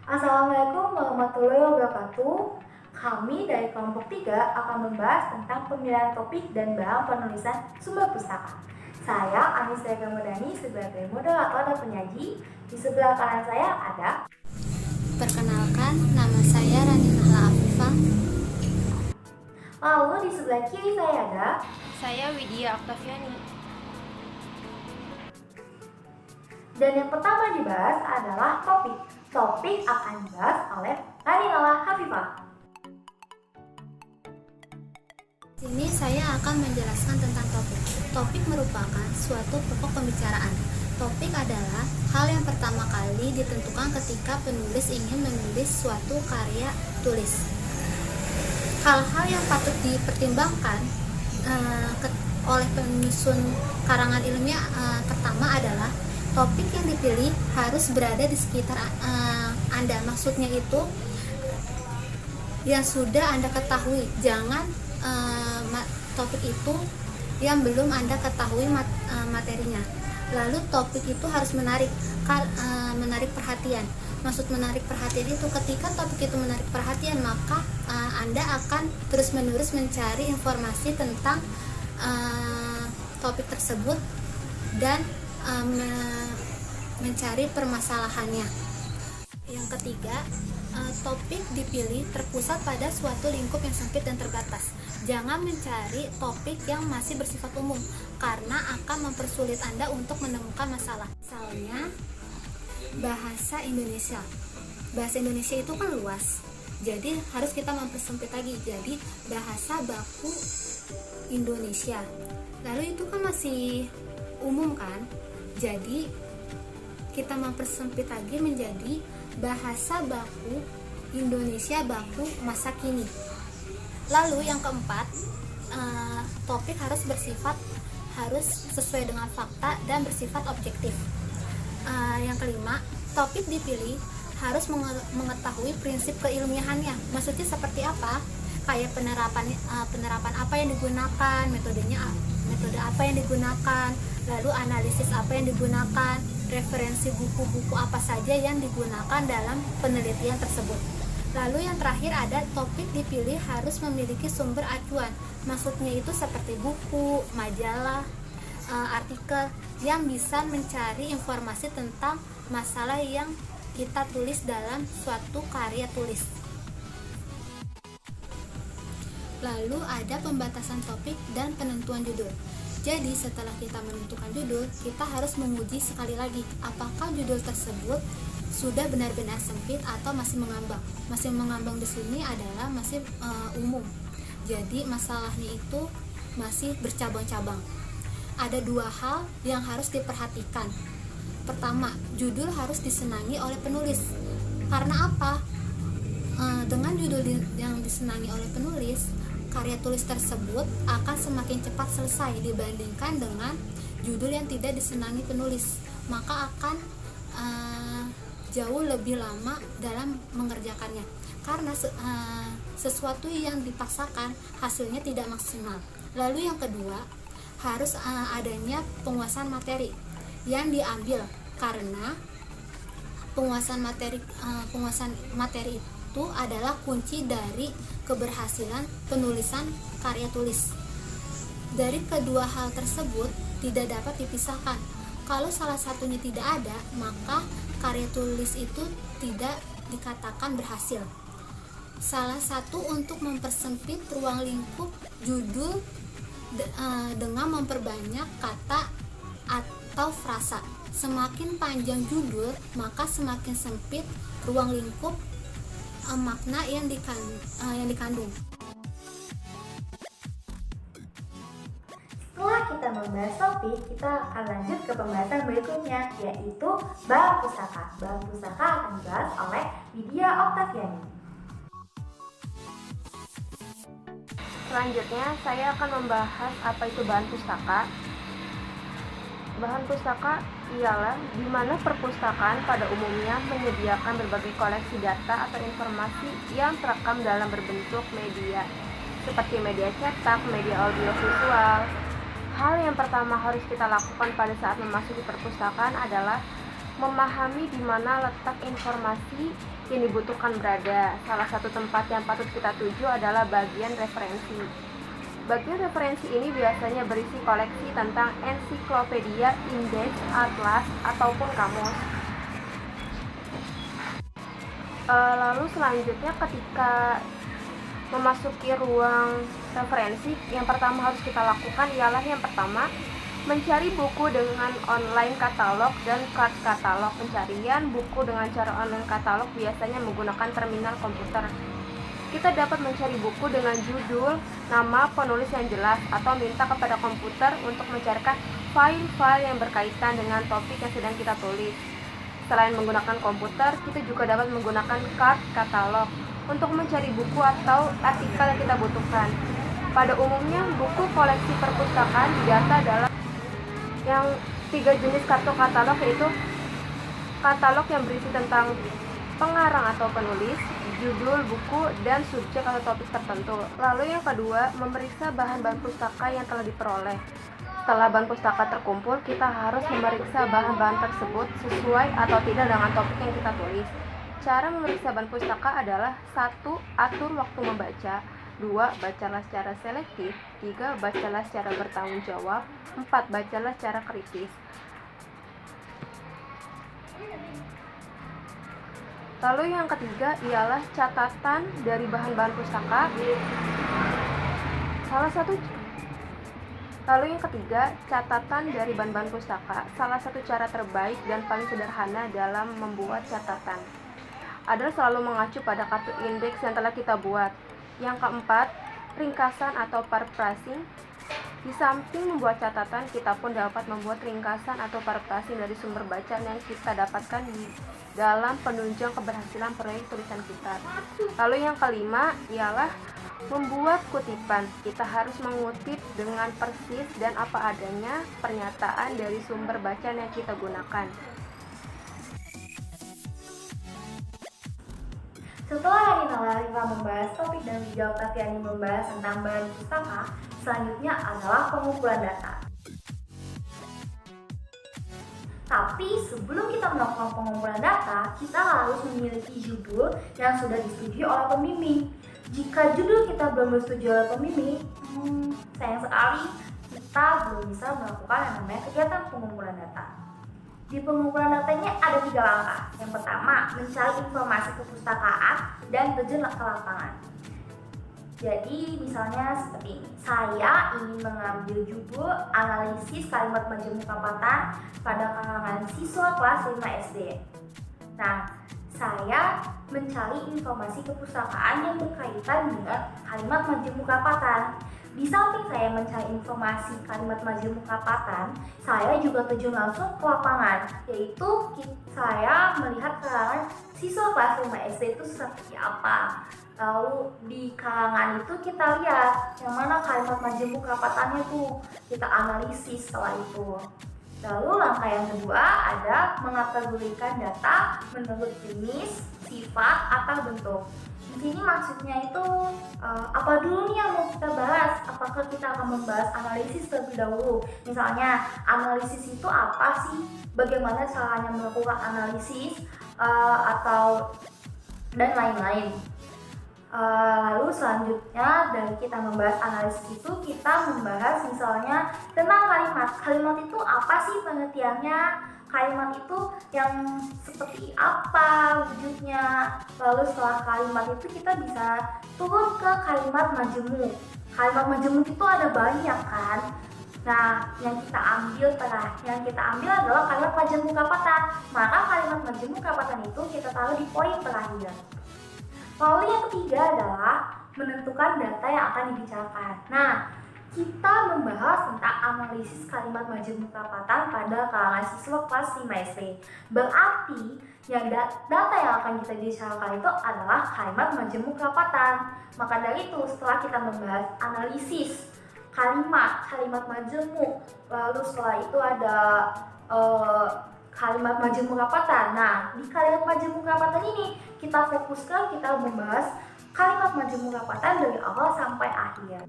Assalamualaikum warahmatullahi wabarakatuh. Kami dari kelompok 3 akan membahas tentang pemilihan topik dan bahan penulisan sumber pustaka. Saya Anis Rega Medani sebagai moderator dan penyaji. Di sebelah kanan saya ada. Perkenalkan, nama saya Rani Nahla Afifah. Lalu di sebelah kiri saya ada. Saya Widya Oktaviani. Dan yang pertama dibahas adalah topik. Topik akan dibahas oleh Rani Nahla Hafifah. Sini saya akan menjelaskan tentang topik. Topik merupakan suatu pokok pembicaraan. Topik adalah hal yang pertama kali ditentukan ketika penulis ingin menulis suatu karya tulis. Hal-hal yang patut dipertimbangkan oleh penyusun karangan ilmiah pertama adalah topik yang dipilih harus berada di sekitar Anda. Maksudnya itu yang sudah Anda ketahui. Jangan topik itu yang belum Anda ketahui materinya. Lalu topik itu harus menarik perhatian. Maksud menarik perhatian itu ketika topik itu menarik perhatian, maka Anda akan terus-menerus mencari informasi tentang topik tersebut dan mencari permasalahannya. Yang ketiga, topik dipilih terpusat pada suatu lingkup yang sempit dan terbatas. Jangan mencari topik yang masih bersifat umum karena akan mempersulit Anda untuk menemukan masalah. Misalnya, bahasa Indonesia. Bahasa Indonesia itu kan luas. Jadi harus kita mempersempit lagi. Jadi bahasa baku Indonesia. Lalu itu kan masih umum kan? Jadi kita mempersempit lagi menjadi bahasa baku Indonesia baku masa kini. Lalu yang keempat, topik harus sesuai dengan fakta dan bersifat objektif. Yang kelima, topik dipilih harus mengetahui prinsip keilmiahannya. Maksudnya seperti apa? Kayak penerapan apa yang digunakan, metode apa yang digunakan, lalu analisis apa yang digunakan, referensi buku-buku apa saja yang digunakan dalam penelitian tersebut. Lalu yang terakhir ada topik dipilih harus memiliki sumber acuan. Maksudnya itu seperti buku, majalah, artikel yang bisa mencari informasi tentang masalah yang kita tulis dalam suatu karya tulis. Lalu ada pembatasan topik dan penentuan judul. Jadi setelah kita menentukan judul, kita harus menguji sekali lagi apakah judul tersebut sudah benar-benar sempit atau masih mengambang. Masih mengambang di sini adalah masih umum. Jadi masalahnya itu masih bercabang-cabang. Ada dua hal yang harus diperhatikan. Pertama, judul harus disenangi oleh penulis. Karena apa? Dengan judul yang disenangi oleh penulis, karya tulis tersebut akan semakin cepat selesai dibandingkan dengan judul yang tidak disenangi penulis. Maka akan jauh lebih lama dalam mengerjakannya. Karena sesuatu yang dipaksakan hasilnya tidak maksimal. Lalu yang kedua, harus adanya penguasaan materi yang diambil, karena penguasaan materi itu adalah kunci dari keberhasilan penulisan karya tulis. Dari kedua hal tersebut tidak dapat dipisahkan. Kalau salah satunya tidak ada, maka karya tulis itu tidak dikatakan berhasil. Salah satu untuk mempersempit ruang lingkup judul dengan memperbanyak kata atau frasa. Semakin panjang judul, maka semakin sempit ruang lingkup makna yang dikandung. Setelah kita membahas topik, kita akan lanjut ke pembahasan berikutnya, yaitu bahan pustaka. Bahan pustaka akan dibahas oleh Widya Oktaviani. Selanjutnya, saya akan membahas apa itu bahan pustaka. Bahan pustaka ialah di mana perpustakaan pada umumnya menyediakan berbagai koleksi data atau informasi yang terekam dalam berbentuk media, seperti media cetak, media audiovisual. Hal yang pertama harus kita lakukan pada saat memasuki perpustakaan adalah memahami di mana letak informasi yang dibutuhkan berada. Salah satu tempat yang patut kita tuju adalah bagian referensi. Bagian referensi ini biasanya berisi koleksi tentang ensiklopedia, indeks, atlas, ataupun kamus. Lalu selanjutnya ketika memasuki ruang referensi, yang pertama harus kita lakukan ialah yang pertama, mencari buku dengan online katalog dan card katalog. Pencarian buku dengan cara online katalog biasanya menggunakan terminal komputer. Kita dapat mencari buku dengan judul, nama, penulis yang jelas, atau minta kepada komputer untuk mencarikan file-file yang berkaitan dengan topik yang sedang kita tulis. Selain menggunakan komputer, kita juga dapat menggunakan card katalog untuk mencari buku atau artikel yang kita butuhkan. Pada umumnya, buku koleksi perpustakaan didata dalam yang 3 jenis kartu katalog, yaitu katalog yang berisi tentang pengarang atau penulis, judul buku, dan subjek atau topik tertentu. Lalu yang kedua, memeriksa bahan-bahan pustaka yang telah diperoleh. Setelah bahan pustaka terkumpul, kita harus memeriksa bahan-bahan tersebut sesuai atau tidak dengan topik yang kita tulis. Cara memeriksa bahan pustaka adalah 1. Atur waktu membaca. 2. Bacalah secara selektif. 3. Bacalah secara bertanggung jawab. 4. Bacalah secara kritis. Lalu yang ketiga ialah catatan dari bahan-bahan pustaka. Lalu yang ketiga, catatan dari bahan-bahan pustaka. Salah satu cara terbaik dan paling sederhana dalam membuat catatan adalah selalu mengacu pada kartu indeks yang telah kita buat. Yang keempat, ringkasan atau paraphrasing. Di samping membuat catatan, kita pun dapat membuat ringkasan atau paraphrasing dari sumber bacaan yang kita dapatkan di dalam penunjang keberhasilan proyek tulisan kita. Lalu yang kelima ialah membuat kutipan. Kita harus mengutip dengan persis dan apa adanya pernyataan dari sumber bacaan yang kita gunakan. Setelah Rina membahas topik dan menjawab Tatiani membahas tentang bahan pustaka, selanjutnya adalah pengumpulan data. Tapi sebelum kita melakukan pengumpulan data, kita harus memiliki judul yang sudah disetujui oleh pembimbing. Jika judul kita belum disetujui oleh pembimbing, sayang sekali kita belum bisa melakukan yang namanya kegiatan pengumpulan data. Di pengumpulan datanya ada 3 langkah. Yang pertama, mencari informasi kepustakaan dan terjun ke lapangan. Jadi misalnya seperti ini, saya ingin mengambil judul analisis kalimat majemuk perapatan pada kalangan siswa kelas 5 SD. Nah, saya mencari informasi kepustakaan yang berkaitan dengan kalimat majemuk perapatan. Di samping saya mencari informasi kalimat majemuk perapatan, saya juga terjun langsung ke lapangan, yaitu saya melihat kalangan siswa kelas 5 SD itu seperti apa. Lalu di kalangan itu kita lihat yang mana kalimat majemuk perapatannya tuh, kita analisis setelah itu. Lalu langkah yang kedua ada mengategorikan data menurut jenis, sifat, atau bentuk. Di sini maksudnya itu apa dulu nih yang mau kita bahas? Apakah kita akan membahas analisis terlebih dahulu? Misalnya analisis itu apa sih? Bagaimana caranya melakukan analisis atau dan lain-lain. Lalu selanjutnya dari kita membahas analisis itu, kita membahas misalnya tentang kalimat. Kalimat itu apa sih pengertiannya? Kalimat itu yang seperti apa wujudnya? Lalu setelah kalimat itu kita bisa turun ke kalimat majemuk. Kalimat majemuk itu ada banyak kan? Nah, yang kita ambil adalah kalimat majemuk perapatan. Maka kalimat majemuk perapatan itu kita taruh di poin terakhir. Lalu yang ketiga adalah menentukan data yang akan dibicarakan. Nah, kita membahas tentang analisis kalimat majemuk perapatan pada kalangan siswa kelas 5 SD. Berarti yang data yang akan kita bicarakan itu adalah kalimat majemuk perapatan. Maka dari itu setelah kita membahas analisis kalimat majemuk, lalu setelah itu ada kalimat majemuk perapatan. Nah, di kalimat majemuk perapatan ini kita fokuskan, kita membahas kalimat majemuk perapatan dari awal sampai akhir.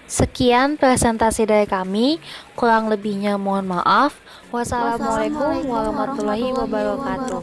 Sekian presentasi dari kami, kurang lebihnya mohon maaf. Wassalamualaikum warahmatullahi wabarakatuh.